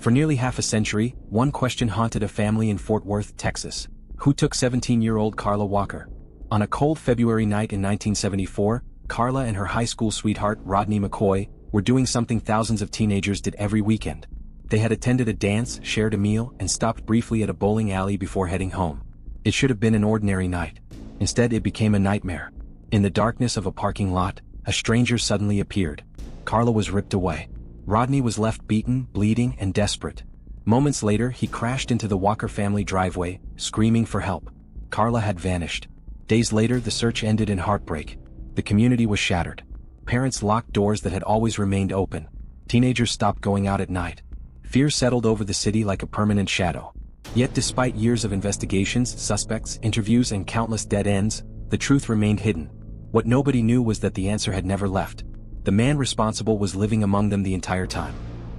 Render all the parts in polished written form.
For nearly half a century, one question haunted a family in Fort Worth, Texas. Who took 17-year-old Carla Walker? On a cold February night in 1974, Carla and her high school sweetheart, Rodney McCoy, were doing something thousands of teenagers did every weekend. They had attended a dance, shared a meal, and stopped briefly at a bowling alley before heading home. It should have been an ordinary night. Instead, it became a nightmare. In the darkness of a parking lot, a stranger suddenly appeared. Carla was ripped away. Rodney was left beaten, bleeding, and desperate. Moments later, he crashed into the Walker family driveway, screaming for help. Carla had vanished. Days later, the search ended in heartbreak. The community was shattered. Parents locked doors that had always remained open. Teenagers stopped going out at night. Fear settled over the city like a permanent shadow. Yet despite years of investigations, suspects, interviews, and countless dead ends, the truth remained hidden. What nobody knew was that the answer had never left. The man responsible was living among them the entire time.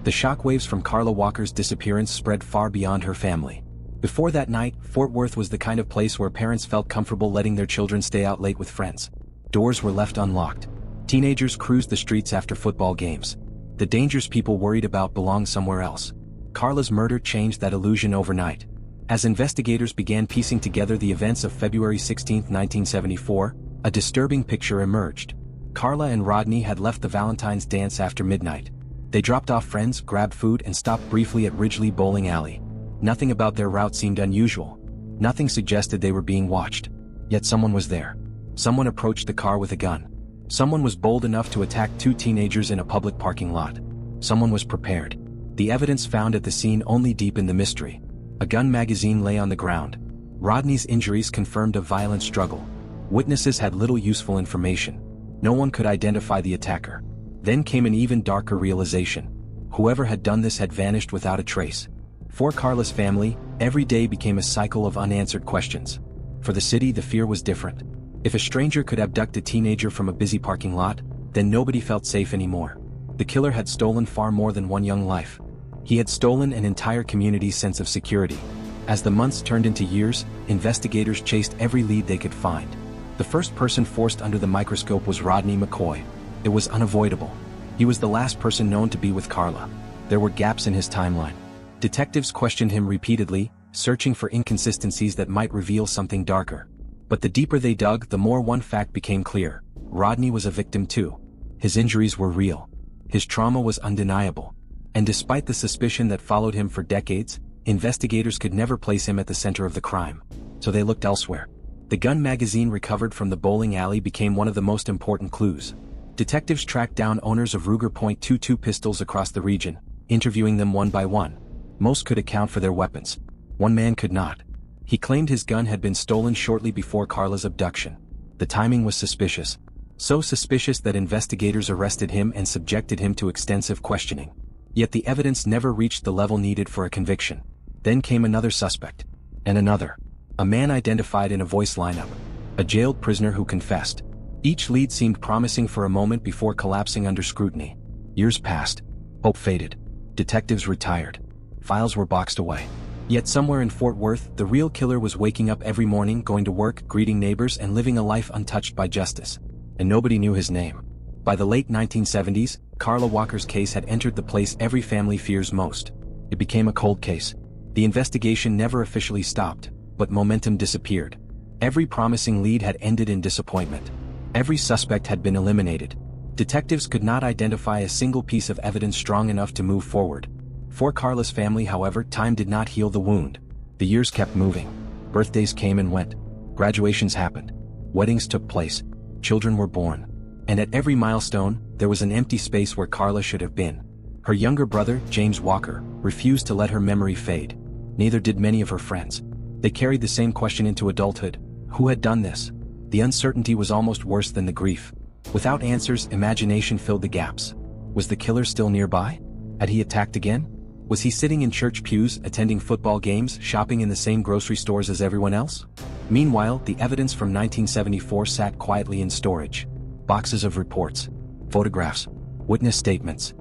The shockwaves from Carla Walker's disappearance spread far beyond her family. Before that night, Fort Worth was the kind of place where parents felt comfortable letting their children stay out late with friends. Doors were left unlocked. Teenagers cruised the streets after football games. The dangers people worried about belonged somewhere else. Carla's murder changed that illusion overnight. As investigators began piecing together the events of February 16, 1974, a disturbing picture emerged. Carla and Rodney had left the Valentine's dance after midnight. They dropped off friends, grabbed food, and stopped briefly at Ridgely Bowling Alley. Nothing about their route seemed unusual. Nothing suggested they were being watched. Yet someone was there. Someone approached the car with a gun. Someone was bold enough to attack two teenagers in a public parking lot. Someone was prepared. The evidence found at the scene only deepened the mystery. A gun magazine lay on the ground. Rodney's injuries confirmed a violent struggle. Witnesses had little useful information. No one could identify the attacker. Then came an even darker realization. Whoever had done this had vanished without a trace. For Carla's family, every day became a cycle of unanswered questions. For the city, the fear was different. If a stranger could abduct a teenager from a busy parking lot, then nobody felt safe anymore. The killer had stolen far more than one young life. He had stolen an entire community's sense of security. As the months turned into years, investigators chased every lead they could find. The first person forced under the microscope was Rodney McCoy. It was unavoidable. He was the last person known to be with Carla. There were gaps in his timeline. Detectives questioned him repeatedly, searching for inconsistencies that might reveal something darker. But the deeper they dug, the more one fact became clear. Rodney was a victim too. His injuries were real. His trauma was undeniable. And despite the suspicion that followed him for decades, investigators could never place him at the center of the crime. So they looked elsewhere. The gun magazine recovered from the bowling alley became one of the most important clues. Detectives tracked down owners of Ruger .22 pistols across the region, interviewing them one by one. Most could account for their weapons. One man could not. He claimed his gun had been stolen shortly before Carla's abduction. The timing was suspicious. So suspicious that investigators arrested him and subjected him to extensive questioning. Yet the evidence never reached the level needed for a conviction. Then came another suspect. And another. A man identified in a voice lineup. A jailed prisoner who confessed. Each lead seemed promising for a moment before collapsing under scrutiny. Years passed. Hope faded. Detectives retired. Files were boxed away. Yet somewhere in Fort Worth, the real killer was waking up every morning, going to work, greeting neighbors, and living a life untouched by justice. And nobody knew his name. By the late 1970s, Carla Walker's case had entered the place every family fears most. It became a cold case. The investigation never officially stopped, but momentum disappeared. Every promising lead had ended in disappointment. Every suspect had been eliminated. Detectives could not identify a single piece of evidence strong enough to move forward. For Carla's family, however, time did not heal the wound. The years kept moving. Birthdays came and went. Graduations happened. Weddings took place. Children were born. And at every milestone, there was an empty space where Carla should have been. Her younger brother, James Walker, refused to let her memory fade. Neither did many of her friends. They carried the same question into adulthood. Who had done this? The uncertainty was almost worse than the grief. Without answers, imagination filled the gaps. Was the killer still nearby? Had he attacked again? Was he sitting in church pews, attending football games, shopping in the same grocery stores as everyone else? Meanwhile, the evidence from 1974 sat quietly in storage. Boxes of reports, photographs, witness statements,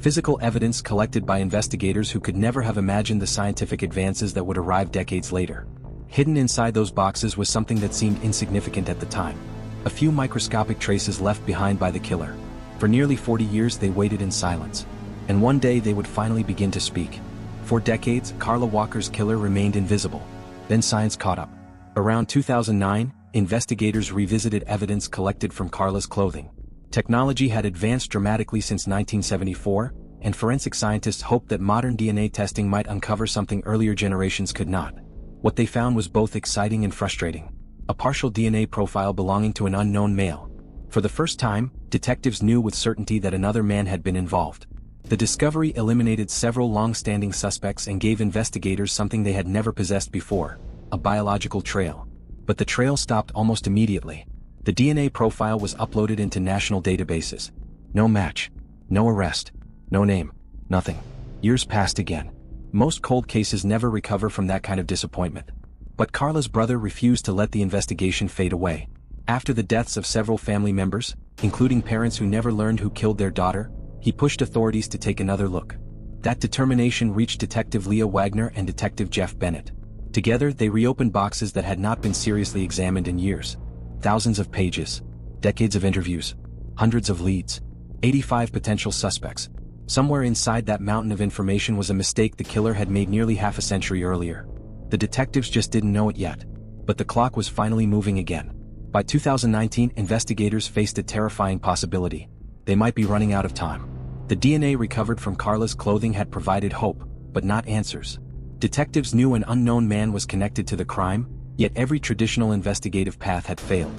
physical evidence collected by investigators who could never have imagined the scientific advances that would arrive decades later. Hidden inside those boxes was something that seemed insignificant at the time. A few microscopic traces left behind by the killer. For nearly 40 years they waited in silence. And one day they would finally begin to speak. For decades, Carla Walker's killer remained invisible. Then science caught up. Around 2009, investigators revisited evidence collected from Carla's clothing. Technology had advanced dramatically since 1974, and forensic scientists hoped that modern DNA testing might uncover something earlier generations could not. What they found was both exciting and frustrating. A partial DNA profile belonging to an unknown male. For the first time, detectives knew with certainty that another man had been involved. The discovery eliminated several long-standing suspects and gave investigators something they had never possessed before: a biological trail. But the trail stopped almost immediately. The DNA profile was uploaded into national databases. No match. No arrest. No name. Nothing. Years passed again. Most cold cases never recover from that kind of disappointment. But Carla's brother refused to let the investigation fade away. After the deaths of several family members, including parents who never learned who killed their daughter, he pushed authorities to take another look. That determination reached Detective Leah Wagner and Detective Jeff Bennett. Together, they reopened boxes that had not been seriously examined in years. Thousands of pages, decades of interviews, hundreds of leads, 85 potential suspects. Somewhere inside that mountain of information was a mistake the killer had made nearly half a century earlier. The detectives just didn't know it yet. But the clock was finally moving again. By 2019, investigators faced a terrifying possibility. They might be running out of time. The DNA recovered from Carla's clothing had provided hope, but not answers. Detectives knew an unknown man was connected to the crime, yet every traditional investigative path had failed.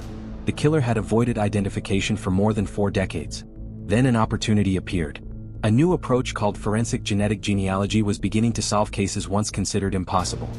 The killer had avoided identification for more than 4 decades. Then an opportunity appeared. A new approach called forensic genetic genealogy was beginning to solve cases once considered impossible.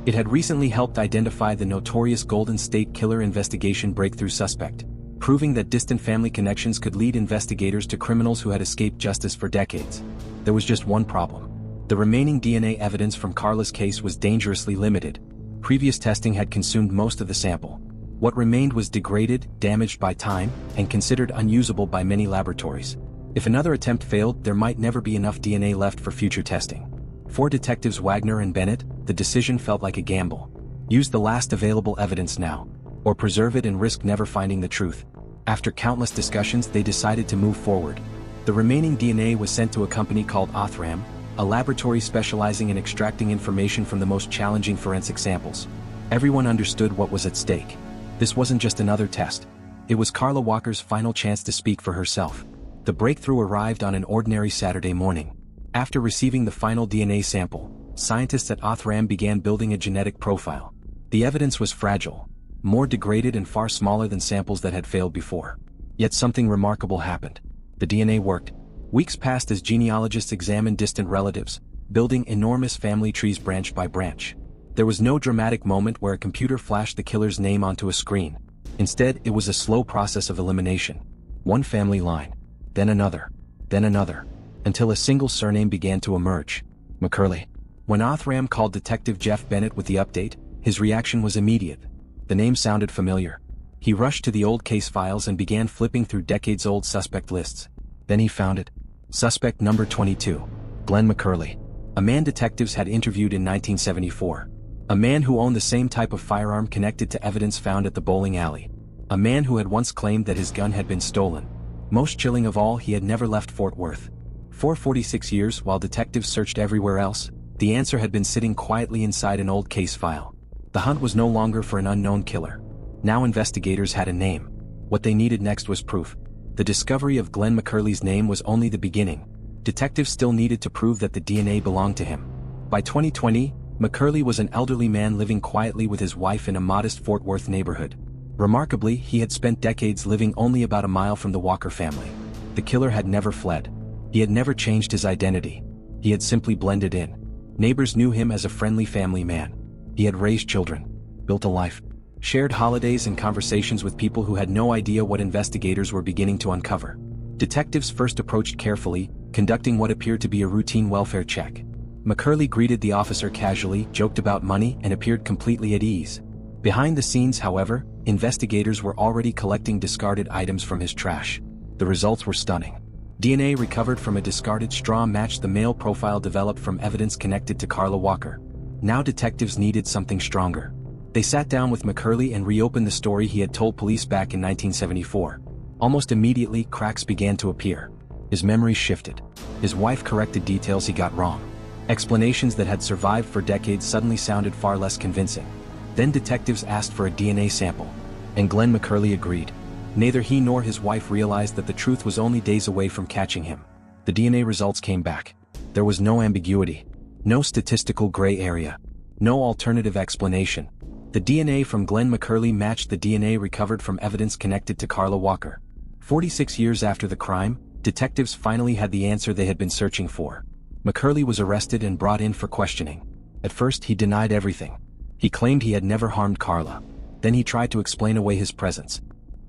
It had recently helped identify the notorious Golden State Killer investigation breakthrough suspect, proving that distant family connections could lead investigators to criminals who had escaped justice for decades. There was just one problem. The remaining DNA evidence from Carla's case was dangerously limited. Previous testing had consumed most of the sample. What remained was degraded, damaged by time, and considered unusable by many laboratories. If another attempt failed, there might never be enough DNA left for future testing. For Detectives Wagner and Bennett, the decision felt like a gamble. Use the last available evidence now, or preserve it and risk never finding the truth. After countless discussions, they decided to move forward. The remaining DNA was sent to a company called Othram, a laboratory specializing in extracting information from the most challenging forensic samples. Everyone understood what was at stake. This wasn't just another test. It was Carla Walker's final chance to speak for herself. The breakthrough arrived on an ordinary Saturday morning. After receiving the final DNA sample, scientists at Othram began building a genetic profile. The evidence was fragile, more degraded and far smaller than samples that had failed before. Yet something remarkable happened. The DNA worked. Weeks passed as genealogists examined distant relatives, building enormous family trees branch by branch. There was no dramatic moment where a computer flashed the killer's name onto a screen. Instead, it was a slow process of elimination. One family line, then another, until a single surname began to emerge: McCurley. When Othram called Detective Jeff Bennett with the update, his reaction was immediate. The name sounded familiar. He rushed to the old case files and began flipping through decades-old suspect lists. Then he found it. Suspect number 22, Glenn McCurley. A man detectives had interviewed in 1974. A man who owned the same type of firearm connected to evidence found at the bowling alley. A man who had once claimed that his gun had been stolen. Most chilling of all, he had never left Fort Worth. For 46 years, while detectives searched everywhere else, the answer had been sitting quietly inside an old case file. The hunt was no longer for an unknown killer. Now investigators had a name. What they needed next was proof. The discovery of Glenn McCurley's name was only the beginning. Detectives still needed to prove that the DNA belonged to him. By 2020, McCurley was an elderly man living quietly with his wife in a modest Fort Worth neighborhood. Remarkably, he had spent decades living only about a mile from the Walker family. The killer had never fled. He had never changed his identity. He had simply blended in. Neighbors knew him as a friendly family man. He had raised children, built a life, shared holidays and conversations with people who had no idea what investigators were beginning to uncover. Detectives first approached carefully, conducting what appeared to be a routine welfare check. McCurley greeted the officer casually, joked about money, and appeared completely at ease. Behind the scenes, however, investigators were already collecting discarded items from his trash. The results were stunning. DNA recovered from a discarded straw matched the male profile developed from evidence connected to Carla Walker. Now detectives needed something stronger. They sat down with McCurley and reopened the story he had told police back in 1974. Almost immediately, cracks began to appear. His memories shifted. His wife corrected details he got wrong. Explanations that had survived for decades suddenly sounded far less convincing. Then detectives asked for a DNA sample, and Glenn McCurley agreed. Neither he nor his wife realized that the truth was only days away from catching him. The DNA results came back. There was no ambiguity, no statistical gray area, no alternative explanation. The DNA from Glenn McCurley matched the DNA recovered from evidence connected to Carla Walker. 46 years after the crime, detectives finally had the answer they had been searching for. McCurley was arrested and brought in for questioning. At first he denied everything. He claimed he had never harmed Carla. Then he tried to explain away his presence.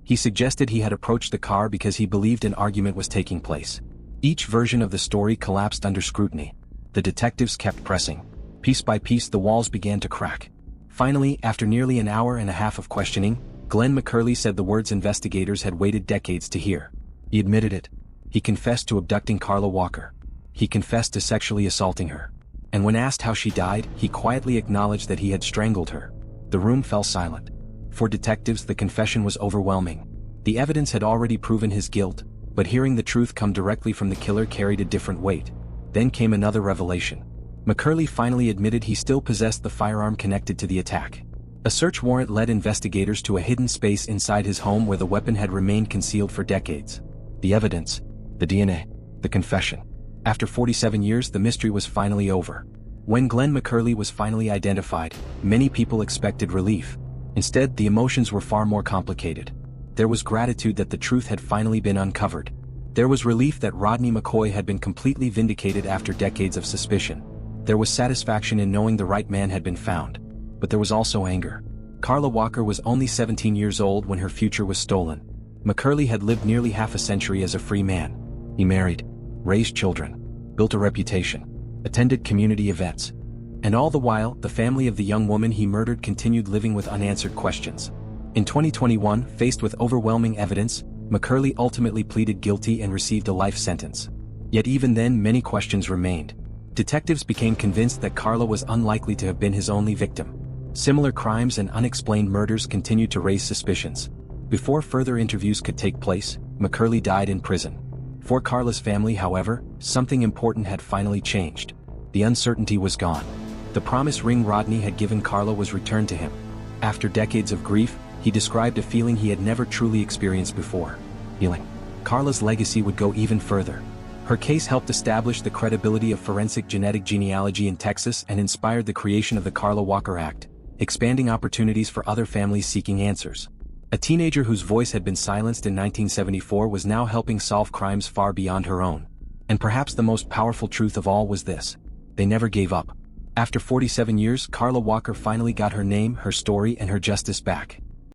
He suggested he had approached the car because he believed an argument was taking place. Each version of the story collapsed under scrutiny. The detectives kept pressing. Piece by piece the walls began to crack. Finally, after nearly an hour and a half of questioning, Glenn McCurley said the words investigators had waited decades to hear. He admitted it. He confessed to abducting Carla Walker. He confessed to sexually assaulting her. And when asked how she died, he quietly acknowledged that he had strangled her. The room fell silent. For detectives, the confession was overwhelming. The evidence had already proven his guilt, but hearing the truth come directly from the killer carried a different weight. Then came another revelation. McCurley finally admitted he still possessed the firearm connected to the attack. A search warrant led investigators to a hidden space inside his home where the weapon had remained concealed for decades. The evidence, the DNA, the confession. After 47 years, the mystery was finally over. When Glenn McCurley was finally identified, many people expected relief. Instead, the emotions were far more complicated. There was gratitude that the truth had finally been uncovered. There was relief that Rodney McCoy had been completely vindicated after decades of suspicion. There was satisfaction in knowing the right man had been found. But there was also anger. Carla Walker was only 17 years old when her future was stolen. McCurley had lived nearly half a century as a free man. He married, raised children, built a reputation, attended community events. And all the while, the family of the young woman he murdered continued living with unanswered questions. In 2021, faced with overwhelming evidence, McCurley ultimately pleaded guilty and received a life sentence. Yet even then, many questions remained. Detectives became convinced that Carla was unlikely to have been his only victim. Similar crimes and unexplained murders continued to raise suspicions. Before further interviews could take place, McCurley died in prison. For Carla's family, however, something important had finally changed. The uncertainty was gone. The promise ring Rodney had given Carla was returned to him. After decades of grief, he described a feeling he had never truly experienced before. Healing. Carla's legacy would go even further. Her case helped establish the credibility of forensic genetic genealogy in Texas and inspired the creation of the Carla Walker Act, expanding opportunities for other families seeking answers. A teenager whose voice had been silenced in 1974 was now helping solve crimes far beyond her own. And perhaps the most powerful truth of all was this: they never gave up. After 47 years, Carla Walker finally got her name, her story, and her justice back.